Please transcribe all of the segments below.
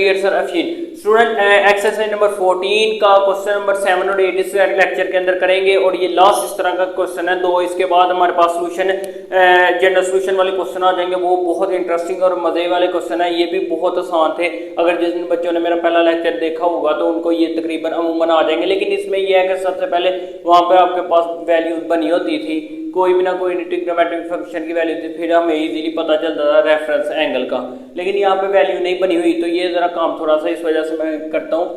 Dear sir अफीन student exercise number 14 का question number 7 और 8 इस लेक्चर के अंदर करेंगे और ये लास्ट इस तरह का क्वेश्चन है दो। इसके बाद हमारे पास सोल्यूशन जनरल सोल्यूशन वाले क्वेश्चन आ जाएंगे, वो बहुत इंटरेस्टिंग और मजे वाले क्वेश्चन है। ये भी बहुत आसान थे, अगर जिस दिन बच्चों ने मेरा पहला लेक्चर देखा होगा तो उनको ये तकरीबन अमूमन आ जाएंगे। लेकिन इसमें यह है कि सबसे पहले वहाँ पे आपके पास वैल्यूज बनी होती थी, कोई भी ना कोई ट्रिग्नोमेट्रिक फंक्शन की वैल्यू थी, फिर हमें इजीली पता चलता था रेफरेंस एंगल का। लेकिन यहाँ पे वैल्यू नहीं बनी हुई, तो ये जरा काम थोड़ा सा इस वजह से मैं करता हूँ।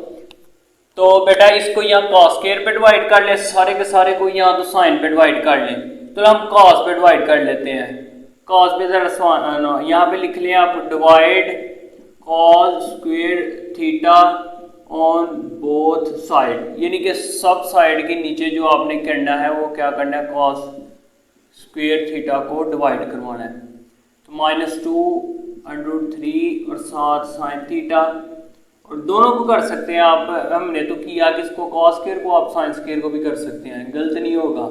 तो बेटा इसको यहाँ कॉस स्क्वायर पे डिवाइड कर ले, सारे के सारे को यहाँ तो साइन पे डिवाइड कर ले, तो हम कॉस पे डिवाइड कर लेते हैं। कॉस पे जरा यहाँ पे लिख लें आप, divide cos square theta on both side, यानी कि सब साइड के नीचे जो आपने करना है वो क्या करना है, कॉस स्क्वायर थीटा को डिवाइड करवाना है। तो -2√3 और साथ साइन थीटा, और दोनों को कर सकते हैं आप। हमने तो किया कि इसको कॉस स्क्वायर को आप साइन स्क्वायर को भी कर सकते हैं, गलत नहीं होगा।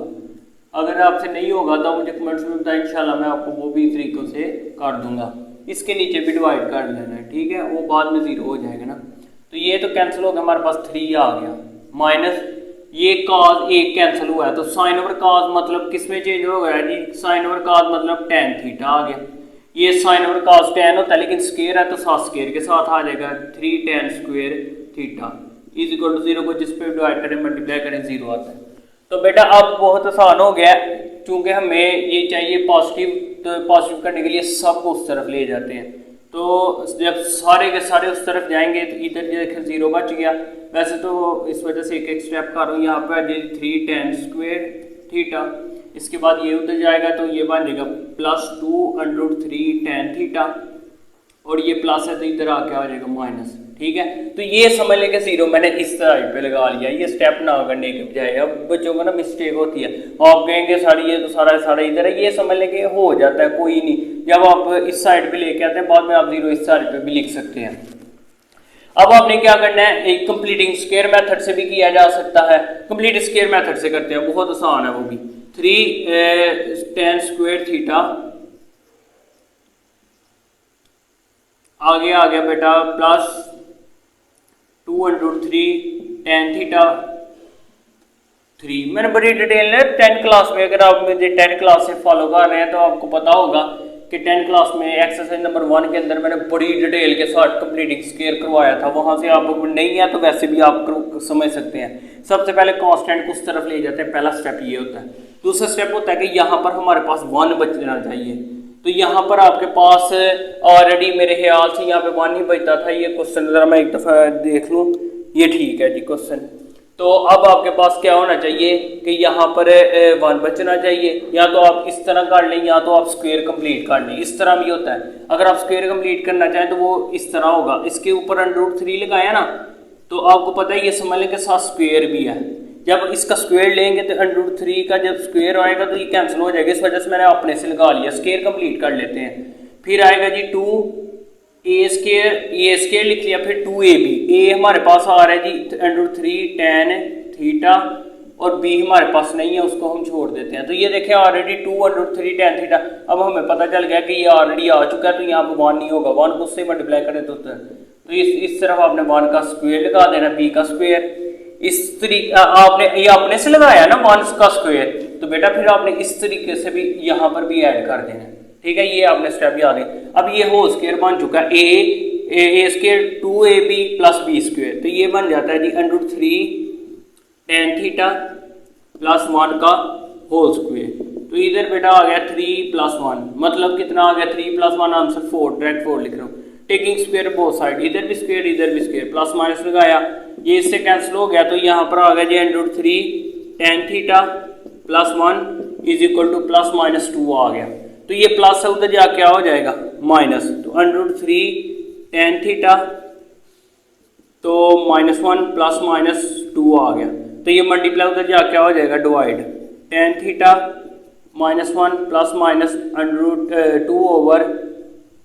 अगर आपसे नहीं होगा तो मुझे कमेंट्स में बताएं, इंशाल्लाह मैं आपको वो भी तरीकों से कर दूंगा। इसके नीचे भी डिवाइड कर लेना है, ठीक है, वो बाद में 0 हो जाएगा ना। तो ये तो कैंसिल हो गया, हमारे पास 3 आ गया, माइनस ये कॉस एक कैंसिल हुआ है, तो साइन ओवर कॉस मतलब किस में चेंज हो गया जी, साइन ओवर कॉस मतलब tan थीटा आ गया। ये साइन ओवर कॉस tan होता है, लेकिन स्क्वायर है तो साथ स्क्वायर के साथ आ जाएगा, 3 tan square theta is equal to 0 को जिस पे डिवाइड करें मल्टीप्लाई करें 0 आता है। तो बेटा अब बहुत आसान हो गया, क्योंकि हमें ये चाहिए पॉजिटिव, तो पॉजिटिव करने के लिए सब को उस तरफ ले जाते हैं। तो जब सारे के सारे उस तरफ जाएंगे तो इधर देखिए 0 बच गया। वैसे तो इस वजह से एक एक स्टेप कर रहा हूँ, यहाँ पर 3 tan स्क्वायर थीटा, इसके बाद ये उधर जाएगा तो ये बन जाएगा +2√3 tan थीटा, और ये प्लस है तो इधर आके आ जाएगा माइनस, ठीक है। तो ये समझ लें कि 0 मैंने इस साइड पे लगा लिया, ये स्टेप ना करने के बजाय। अब बच्चों को ना मिस्टेक होती है, आप कहेंगे सारी ये तो सारा सारा इधर है, ये समझ लें कि हो जाता है, कोई नहीं। जब आप इस साइड पे लेके आते हैं बाद में आप 0 इस साइड पे भी लिख सकते हैं। अब आपने क्या करना है, एक कंप्लीटिंग स्क्वायर मेथड से भी किया जा सकता है, कंप्लीट स्क्वायर मेथड से करते हैं, बहुत आसान है वो भी। 3 tan स्क्वायर थीटा आगे आ गया बेटा, +2√3 tan थीटा 3। मैंने बड़ी डिटेल है 10 क्लास में, अगर आप मुझे 10 क्लास से फॉलो कर रहे हैं तो आपको पता होगा कि 10 क्लास में एक्सरसाइज नंबर 1 के अंदर मैंने बड़ी डिटेल के साथ कंप्लीटिंग स्क्वायर करवाया था। वहां से आप नहीं है तो वैसे भी आप समझ सकते हैं। सबसे पहले कांस्टेंट को उस तरफ ले जाते हैं, पहला स्टेप ये होता है। दूसरा स्टेप होता है कि यहाँ पर हमारे पास 1 बचना चाहिए, तो यहाँ पर आपके पास ऑलरेडी मेरे ख्याल से यहाँ पे 1 ही बचता था। ये क्वेश्चन जरा मैं एक दफ़ा देख लूँ, ये ठीक है जी क्वेश्चन। तो अब आपके पास क्या होना चाहिए कि यहाँ पर 1 बचना चाहिए, या तो आप इस तरह कर लें या तो आप स्क्वायर कंप्लीट कर लें। इस तरह भी होता है, अगर आप स्क्वायर कंप्लीट करना चाहें तो वो इस तरह होगा, इसके ऊपर √3 लगाया ना, तो आपको पता है ये समझ लें कि साथ स्क्वायर भी है। जब इसका स्क्वायर लेंगे तो √3 का जब स्क्वायर आएगा तो ये कैंसिल हो जाएगा, इस वजह से मैंने अपने से लगा लिया। स्क्वायर कंप्लीट कर लेते हैं, फिर आएगा जी 2a स्क्वायर लिख लिया, फिर 2ab, a हमारे पास आ रहा है जी √3 tan थीटा, और b हमारे पास नहीं है, उसको हम छोड़ देते हैं। तो ये देखें ऑलरेडी 2√3 tan थीटा, अब हमें पता चल गया कि ये ऑलरेडी आ चुका है, तो यहाँ पर 1 नहीं होगा, 1 को उससे मल्टीप्लाई करें तो इस तरफ आपने 1 का स्क्वायर लगा देना, b का स्क्वायर। इस तरीके आपने ये अपने से लगाया ना 1 का स्क्वायर, तो बेटा फिर आपने इस तरीके से भी यहाँ पर भी ऐड कर देना, ठीक है। ये आपने स्टेप याद है। अब ये होल स्क्वायर बन चुका है a square 2ab + b square, तो ये बन जाता है जी √3 tan थीटा +1 का होल स्क्वायर। तो इधर बेटा आ गया 3 + 1, मतलब कितना आ गया 3 + 1 आंसर 4, डायरेक्ट 4 लिख रहा हूँ। टेकिंग स्क्वायर बोथ साइड, इधर भी स्क्वायर इधर भी स्क्वायर, प्लस माइनस लगाया, ये इससे कैंसिल हो गया, तो यहाँ पर आ गया जी √3 tan theta +1 is equal to +-2 आ गया। तो ये प्लस है, उधर जाके क्या हो जाएगा माइनस, तो √3 tan थीटा तो -1 +-2 आ गया। तो ये मल्टीप्लाई उधर जाके क्या हो जाएगा डिवाइड, tan थीटा -1 ±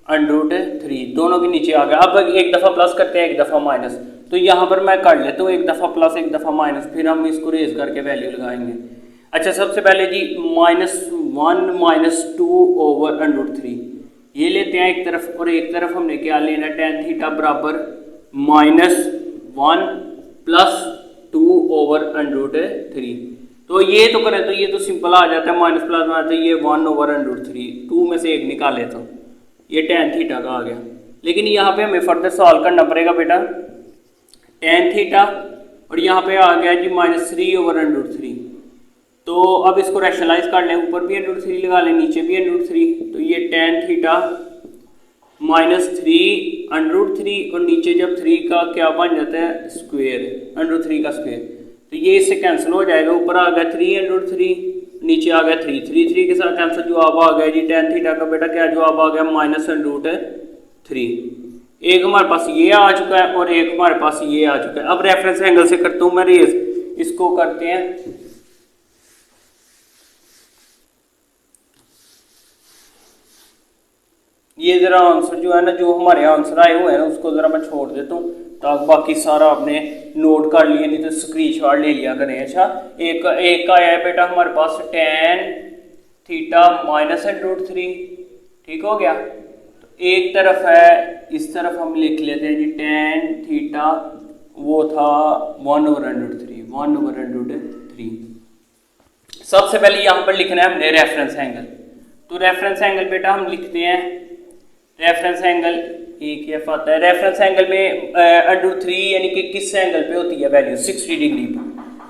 √2/√3 दोनों के नीचे आ गया। अब एक दफ़ा प्लस करते हैं एक दफ़ा माइनस, तो यहाँ पर मैं कर लेता हूँ एक दफ़ा प्लस एक दफ़ा माइनस, फिर हम इसको रेज करके वैल्यू लगाएंगे। अच्छा सबसे पहले जी -1 - 2/√3 ये लेते हैं एक तरफ, और एक तरफ हमने क्या लेना tan थीटा बराबर -1 +2/√3। तो ये तो करें तो ये तो सिंपल आ जाता है, माइनस प्लस में आता है, ये 1/√3, 2 में से एक निकाले तो ये tan थीटा का आ गया। लेकिन यहाँ पे हमें फर्दर सॉल्व करना पड़ेगा बेटा, tan थीटा और यहाँ पे आ गया जी -3/√3। तो अब इसको रैशनलाइज कर लें, ऊपर भी √3 लगा लें, नीचे भी √3, तो ये tan थीटा -3/√3 और नीचे जब 3 का क्या बन जाता है स्क्वेयर, √3 का स्क्वेयर, तो ये इससे कैंसिल हो जाएगा, ऊपर आ गया 3/√3, नीचे आ गया 3, 3 के साथ कैंसिल, जवाब आ गया जी tan थीटा का बेटा क्या जवाब आ गया -√3। एक हमारे पास ये आ चुका है और एक हमारे पास ये आ चुका है। अब रेफरेंस एंगल से करता हूँ मैं रेस, इसको करते हैं, ये जरा आंसर जो है ना, जो हमारे आंसर आए हुए हैं ना उसको जरा मैं छोड़ देता हूँ ताकि बाकी सारा आपने नोट कर लिया, नहीं तो स्क्रीनशॉट ले लिया करें। अच्छा, एक आया है बेटा हमारे पास tan थीटा -√3, ठीक हो गया। तो एक तरफ है, इस तरफ हम लिख लेते हैं जी tan थीटा, वो था 1/√3। सबसे पहले यहाँ पर लिखना है हमने रेफरेंस एंगल। तो रेफरेंस एंगल बेटा हम लिखते हैं, रेफरेंस एंगल एक एफ आता है। रेफरेंस एंगल में √3 यानी कि किस एंगल पे होती है वैल्यू, 60 डिग्री पे।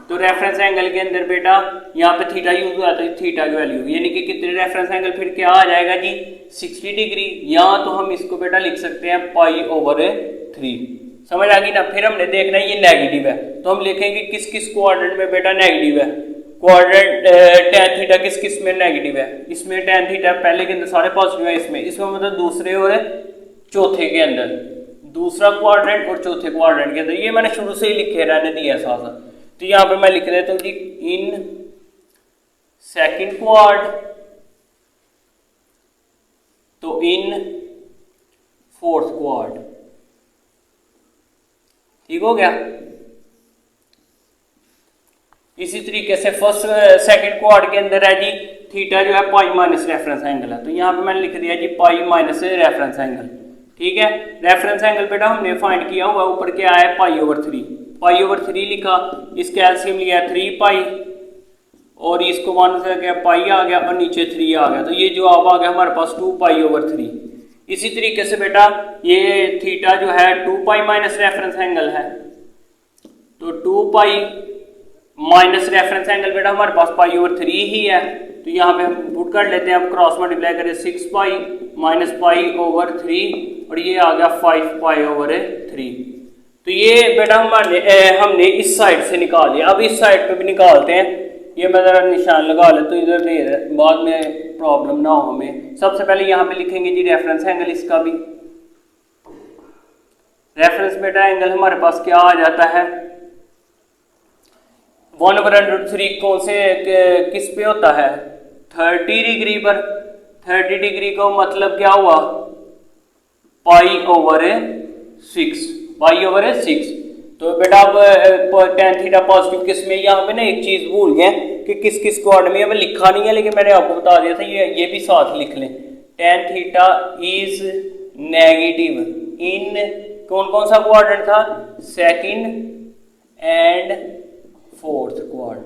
तो रेफरेंस एंगल के अंदर बेटा यहाँ पे थीटा यूज हुआ तो थीटा की वैल्यू यानी कि कितने, रेफरेंस एंगल फिर क्या आ जाएगा जी 60 डिग्री, या तो हम इसको बेटा लिख सकते हैं π/3। समझ आ गई ना। फिर हमने देखना है ये नेगेटिव है, तो हम लिखेंगे किस किस क्वाड्रेंट में बेटा नेगेटिव है। क्वाड्रेंट tan थीटा किस किस में नेगेटिव है, इसमें tan थीटा पहले के अंदर सारे पॉजिटिव है, इसमें मतलब दूसरे और चौथे के अंदर, दूसरा क्वाड्रेंट और चौथे क्वाड्रेंट के अंदर। ये मैंने शुरू से ही लिखे रहने दिया साथ। तो यहाँ पे मैं लिख देता हूँ जी इन सेकंड क्वाड, तो इन फोर्थ क्वाड, ठीक हो गया। इसी तरीके से फर्स्ट सेकंड क्वाड के अंदर है जी थीटा जो है पाई माइनस रेफरेंस एंगल है, तो यहाँ पे मैंने लिख दिया जी पाई माइनस रेफरेंस एंगल, ठीक है। रेफरेंस एंगल बेटा हमने फाइंड किया हुआ, ऊपर क्या है π/3 लिखा, इसका एलसीएम लिया 3 पाई और इसको 1 से क्या पाई आ गया और नीचे 3 आ गया, तो ये जवाब आ गया हमारे पास 2 π/3। इसी तरीके से बेटा ये थीटा जो है 2 पाई माइनस रेफरेंस एंगल है, तो 2 पाई माइनस रेफरेंस एंगल बेटा हमारे पास π/3 ही है, तो यहाँ पे हम पुट कर लेते हैं, अब क्रॉस मल्टीप्लाई करें 6 पाई माइनस π/3 और ये आ गया 5 π/3। तो ये बेटा हमने इस साइड से निकाल लिया। अब इस साइड पे भी निकालते हैं, ये मैं जरा निशान लगा लेता हूँ इधर नहीं है, बाद में प्रॉब्लम ना हो हमें। सबसे पहले यहाँ पे लिखेंगे जी रेफरेंस एंगल, इसका भी रेफरेंस बेटा एंगल हमारे पास क्या आ जाता है 1/√3, कौन से किस पे होता है 30 डिग्री पर। 30 डिग्री का मतलब क्या हुआ π/6। तो बेटा अब tan थीटा पॉजिटिव किस में, यहाँ पे ना एक चीज भूल गए कि किस किस क्वाड्रेंट में, हमें लिखा नहीं है लेकिन मैंने आपको बता दिया था, ये भी साथ लिख लें। tan थीटा इज नेगेटिव इन कौन कौन सा क्वाड्रेंट था, सेकंड एंड फोर्थ क्वाड।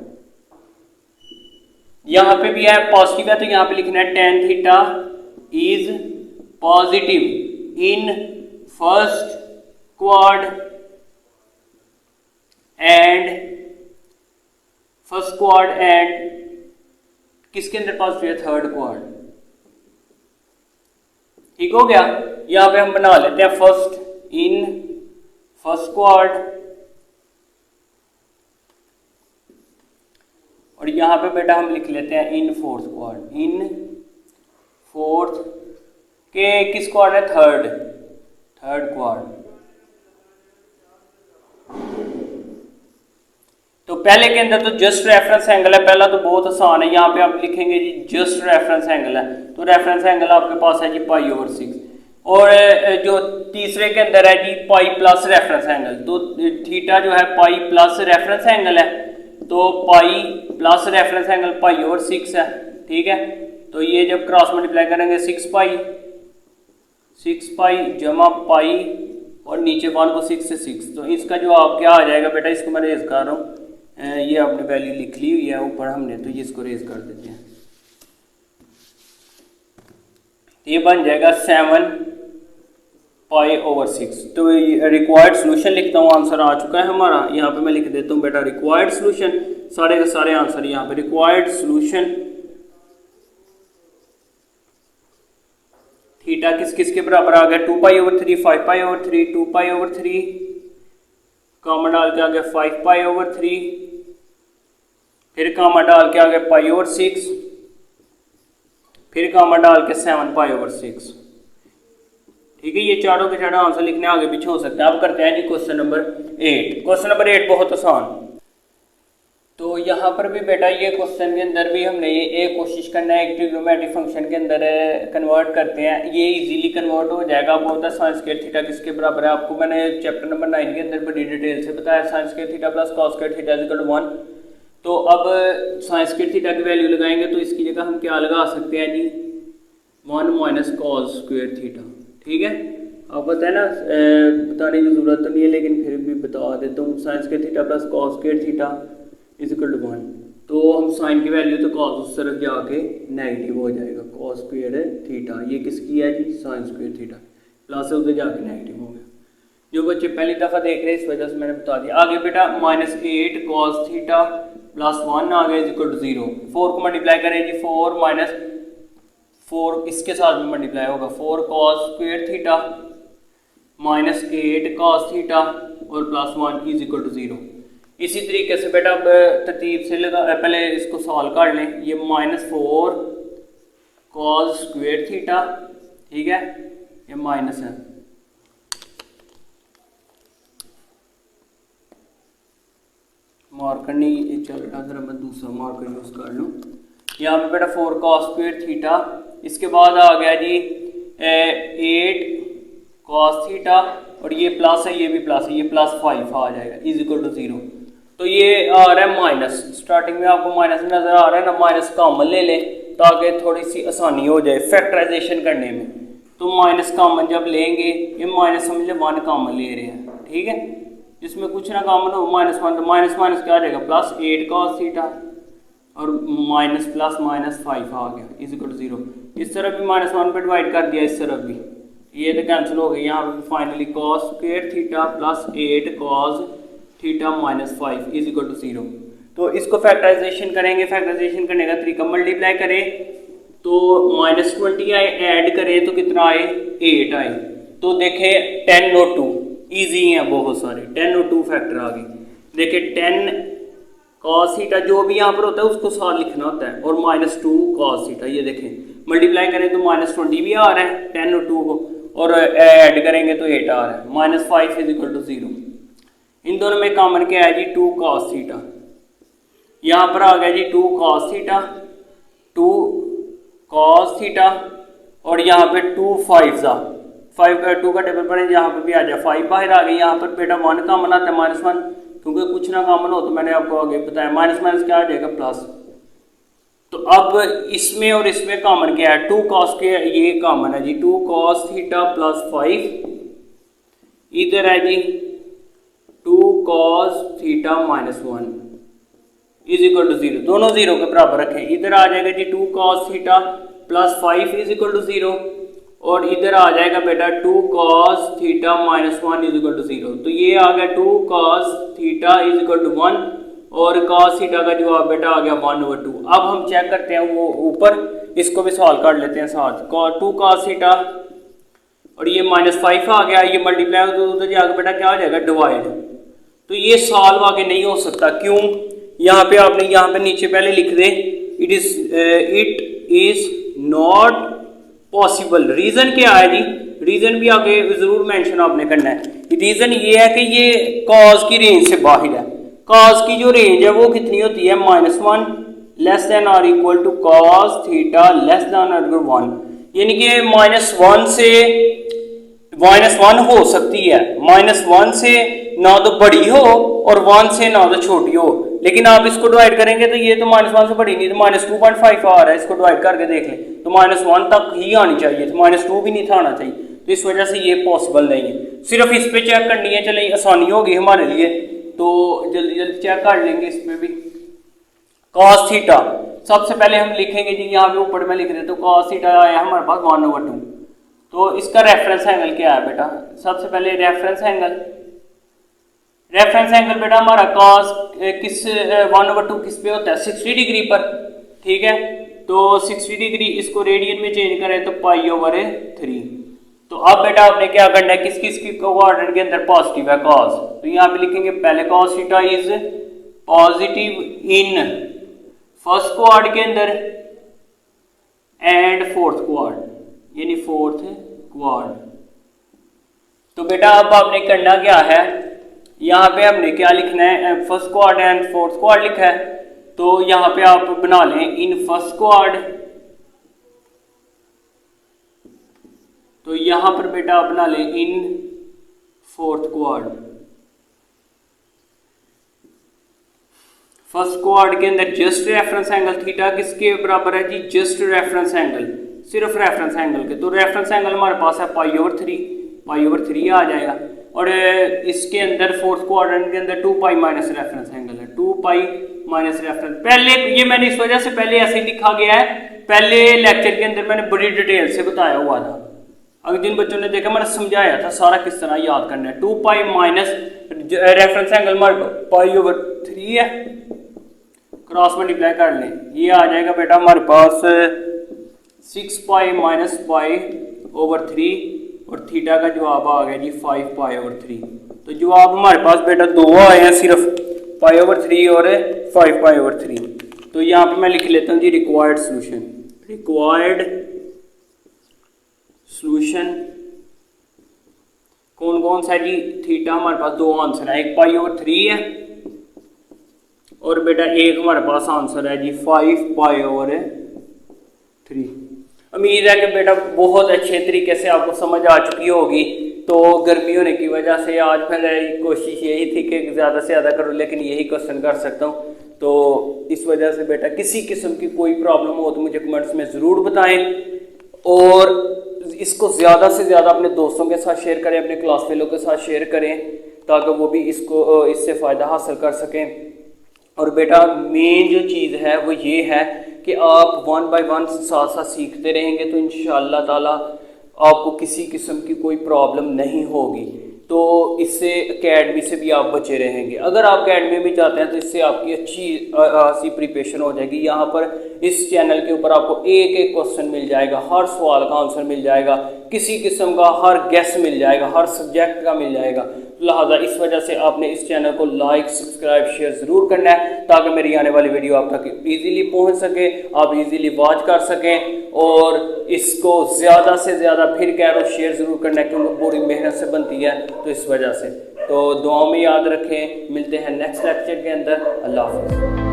यहां पे भी है पॉजिटिव है, तो यहां पे लिखना है tan theta is positive in first quad and किसके अंदर पॉजिटिव है, थर्ड क्वाड, ठीक हो गया। यहां पे हम बना लेते हैं फर्स्ट क्वाड और यहाँ पे बेटा हम लिख लेते हैं in fourth quad. In fourth के किस क्वाड है, थर्ड क्वाड। तो पहले के अंदर तो जस्ट रेफरेंस एंगल है, पहला तो बहुत आसान है, यहाँ पे आप लिखेंगे जी जस्ट रेफरेंस एंगल है, तो रेफरेंस एंगल आपके पास है जी π/6। और जो तीसरे के अंदर है जी पाई प्लस रेफरेंस एंगल, तो थीटा जो है पाई प्लस रेफरेंस एंगल है, तो पाई प्लस रेफरेंस एंगल π/6 है, ठीक है। तो ये जब क्रॉस मल्टीप्लाई करेंगे 6 पाई जमा पाई और नीचे 1 को 6 से 6। तो इसका जवाब क्या आ जाएगा बेटा, इसको मैं रेज कर रहा हूँ, ये आपने वैल्यू लिख ली हुई है ऊपर हमने, तो ये इसको रेज कर देते हैं। ये बन जाएगा 7 पाई/6। तो रिक्वायर्ड सोल्यूशन लिखता हूँ, आंसर आ चुका है हमारा। यहाँ पे मैं लिख देता हूँ बेटा रिक्वायर्ड सोल्यूशन, सारे के सारे आंसर यहाँ पे रिक्वायर्ड सोल्यूशन थीटा किस किस के बराबर आ गया, 2π/3, 5π/3, 2π/3, कामा डाल के आ गया 5π/3, फिर कामा डाल के आ गया π/6, फिर कामा डाल के 7π/6। ठीक है, ये चारों के चारों आंसर लिखने आगे पीछे हो सकते हैं। अब करते हैं जी क्वेश्चन नंबर 8। क्वेश्चन नंबर 8 बहुत आसान। तो यहाँ पर भी बेटा ये क्वेश्चन के अंदर भी हमने ये कोशिश करना है, एक ट्रिग्नोमेट्रिक फंक्शन के अंदर कन्वर्ट करते हैं। ये इजीली कन्वर्ट हो जाएगा। बहुत है साइन स्क्वायर थीटा किसके बराबर है, आपको मैंने चैप्टर नंबर 9 के अंदर बड़ी डिटेल से बताया, sine square theta plus cos square theta equal to 1। तो अब साइन स्क्वायर थीटा की वैल्यू लगाएंगे तो इसकी जगह हम क्या लगा सकते हैं जी, 1 माइनस कॉस स्क्वायर थीटा। ठीक है, अब बताए ना, बताने की जरूरत तो नहीं है लेकिन फिर भी बता देता हूँ। Sine square theta plus cos square theta is equal to 1। तो हम साइन की वैल्यू तो कॉस उस तरफ जाके नेगेटिव हो जाएगा, कॉस स्क्वायर थीटा ये किसकी है जी, साइन स्क्वायर थीटा, प्लस उधर जाके नेगेटिव हो गया। जो बच्चे पहली दफ़ा देख रहे हैं इस वजह से मैंने बता दिया। आगे बेटा -8 कॉस थीटा प्लस 1 आ गया इज इक्वल टू 0। 4 को मल्टीप्लाई करें जी, 4 माइनस 4 इसके साथ में मल्टीप्लाई होगा, 4 cos square theta -8 cos theta और प्लस 1 इज इक्वल टू 0। इसी तरीके से बेटा अब तरतीब से लगा, पहले इसको सॉल्व कर लें। ये -4 कॉस स्क्वायर थीटा, ठीक है, ये माइनस है, मार्कर नहीं चल रहा, अगर मैं दूसरा मार्कर यूज कर लूँ। यहाँ पे बेटा 4 कॉस स्क्वायर थीटा, इसके बाद आ गया जी 8 कॉस थीटा और ये प्लस है, ये भी प्लस है, ये +5 आ जाएगा इज इक्वल टू 0। तो ये आ रहा है माइनस, स्टार्टिंग में आपको माइनस नजर आ रहा है ना, माइनस कॉमन ले लें ताकि थोड़ी सी आसानी हो जाए फैक्टराइजेशन करने में। तो माइनस कॉमन जब लेंगे, ये माइनस समझ ले 1 कॉमन ले रहे हैं, ठीक है, जिसमें कुछ ना कॉमन हो -1, तो माइनस माइनस क्या आ जाएगा, +8 कॉस थीटा और माइनस प्लस -5 आ गया इज इक्वल टू 0। इस तरफ भी -1 पे डिवाइड कर दिया, इस तरफ भी, ये तो कैंसिल हो गई। यहाँ पे finally cos square theta plus 8 cos theta -5 is equal to 0। तो इसको फैक्टराइजेशन करेंगे, फैक्टराइजेशन करने का तरीका, मल्टीप्लाई करें तो -20 आए, ऐड करें तो कितना आए, 8 आए। तो देखें 10 और 2 ईजी हैं बहुत सारे, 10 और 2 फैक्टर आ गए। देखें 10 कॉस थीटा जो भी यहाँ पर होता है उसको साथ लिखना होता है, और -2 कॉस थीटा, ये देखें मल्टीप्लाई करें तो -20 भी आ रहा है 10 और 2 को, और ऐड करेंगे तो 8 आ रहा है, -5 इज इक्वल टू 0। इन दोनों में कॉमन क्या है जी, 2 कॉस थीटा, यहाँ पर आ गया जी 2 कॉस थीटा, 2 कॉस थीटा और यहाँ पे 2 5 2 का टेबल पढ़े, यहाँ पे भी आ जाए 5 बाहर आ गई। यहाँ पर बेटा 1 कॉमन आता है, -1, क्योंकि कुछ ना कॉमन हो तो मैंने आपको आगे बताया, माइनस माइनस क्या आ जाएगा, प्लस। तो अब इसमें और इसमें कॉमन क्या है, 2 कॉस के, ये कॉमन है जी, 2 कॉस थीटा प्लस 5, इधर है जी 2 cos theta -1 is equal to 0। दोनों 0 के बराबर रखें, इधर आ जाएगा जी 2 cos theta plus 5 is equal to 0, और इधर आ जाएगा बेटा 2 cos theta -1 is equal to 0। तो ये आ गया 2 cos theta is equal to 1, और cos थीटा का जवाब बेटा आ गया 1/2। अब हम चेक करते हैं वो ऊपर, इसको भी सॉल्व कर लेते हैं साथ। 2 cos थीटा और ये -5 आ गया, ये मल्टीप्लाई हो तो उधर जाकर बेटा क्या हो जाएगा, डिवाइड। तो ये सॉल्व आगे नहीं हो सकता, क्यों, यहाँ पे आपने यहाँ पे नीचे पहले लिख दे, it is not possible. Reason क्या है जी, रीजन भी आगे जरूर मेंशन आपने करना है। रीजन ये है कि ये कॉज की रेंज से बाहर है। कॉज की जो रेंज है वो कितनी होती है, -1 लेस देन और equal to cos theta less than और इक्वल 1, यानी कि -1 से -1 हो सकती है, -1 से ना तो बड़ी हो और 1 से ना तो छोटी हो। लेकिन आप इसको डिवाइड करेंगे तो ये तो -1 से बड़ी नहीं, तो -2.5 आ रहा है, इसको डिवाइड करके देख लें तो -1 तक ही आनी चाहिए, तो -2 भी नहीं था आना चाहिए। तो तो इस वजह से ये पॉसिबल नहीं है। सिर्फ इस पे चेक करनी है, चलिए आसानी होगी हमारे लिए, तो जल्दी जल्दी चेक कर लेंगे इस पे भी। कॉस थीटा सबसे पहले हम लिखेंगे जी, यहाँ पे ऊपर में लिख रहे तो कॉस थीटा आया हमारे पास 1/2। तो इसका रेफरेंस एंगल क्या है बेटा, सबसे पहले रेफरेंस एंगल बेटा हमारा कॉस किस 1/2 किस पे होता है, 60 डिग्री पर, ठीक है। तो 60 डिग्री इसको रेडियन में चेंज करें तो π/3। तो अब बेटा आपने क्या करना है, किस किस की कोऑर्डिनेट के अंदर पॉजिटिव है कॉस, तो यहाँ पे लिखेंगे पहले cos theta is positive in first quad के अंदर एंड फोर्थ क्वाड, यानी फोर्थ क्वाड। तो बेटा अब आपने करना क्या है, यहाँ पे हमने क्या लिखना है, first quad and fourth quad लिखा है, तो यहाँ पे आप बना लें इन फर्स्ट क्वाड, तो यहां पर बेटा आप बना लें in fourth quad. First quad के अंदर जस्ट रेफरेंस एंगल थीटा किसके बराबर है जी, जस्ट रेफरेंस एंगल, सिर्फ रेफरेंस एंगल के, तो रेफरेंस एंगल हमारे पास है π/3 आ जाएगा। और इसके अंदर फोर्थ क्वाड्रेंट के अंदर 2π माइनस रेफरेंस एंगल है, 2π माइनस रेफरेंस। पहले ये मैंने इस वजह से पहले ऐसे लिखा गया है, पहले लेक्चर के अंदर मैंने बड़ी डिटेल से बताया हुआ था, अगर जिन बच्चों ने देखा मैंने समझाया था सारा किस तरह याद करना है। 2π माइनस रेफरेंस एंगल हमारे π/3 है, क्रॉस मल्टीप्लाई कर लें, ये आ जाएगा बेटा हमारे पास 6π माइनस π/3 और थीटा का जवाब आ गया जी 5π/3। तो जवाब हमारे पास बेटा दो आए हैं, सिर्फ π/3 और 5π/3। तो यहाँ पे मैं लिख लेता हूँ जी रिक्वायर्ड सॉल्यूशन कौन कौन सा है जी, थीटा हमारे पास दो आंसर है, एक π/3 है और बेटा एक हमारे पास आंसर है जी 5π/3। उम्मीद है कि बेटा बहुत अच्छे तरीके से आपको समझ आ चुकी होगी। तो गर्मी होने की वजह से आज मेरी कोशिश यही थी कि ज़्यादा से ज़्यादा करूँ, लेकिन यही क्वेश्चन कर सकता हूँ। तो इस वजह से बेटा किसी किस्म की कोई प्रॉब्लम हो तो मुझे कमेंट्स में ज़रूर बताएं और इसको ज़्यादा से ज़्यादा अपने दोस्तों के साथ शेयर करें, अपने क्लास फेलो के साथ शेयर करें ताकि वो भी इससे फ़ायदा हासिल कर सकें। और बेटा मेन जो चीज़ है वो ये है कि आप 1 बाय 1 साथ साथ सीखते रहेंगे तो इंशाअल्लाह ताला आपको किसी किस्म की कोई प्रॉब्लम नहीं होगी। तो इससे एकेडमी से भी आप बचे रहेंगे। अगर आप एकेडमी में जाते हैं तो इससे आपकी अच्छी सी प्रिपरेशन हो जाएगी। यहाँ पर इस चैनल के ऊपर आपको एक एक क्वेश्चन मिल जाएगा, हर सवाल का आंसर मिल जाएगा, किसी किस्म का हर गेस मिल जाएगा, हर सब्जेक्ट का मिल जाएगा। लिहाजा इस वजह से आपने इस चैनल को लाइक सब्सक्राइब शेयर ज़रूर करना है ताकि मेरी आने वाली वीडियो आप तक इजीली पहुंच सके, आप इजीली वॉच कर सकें। और इसको ज़्यादा से ज़्यादा फिर कह रहा हूँ शेयर ज़रूर करना है क्योंकि पूरी मेहनत से बनती है, तो इस वजह से। तो दुआओं में याद रखें, मिलते हैं नेक्स्ट लेक्चर के अंदर। अल्लाह हाफ़िज़।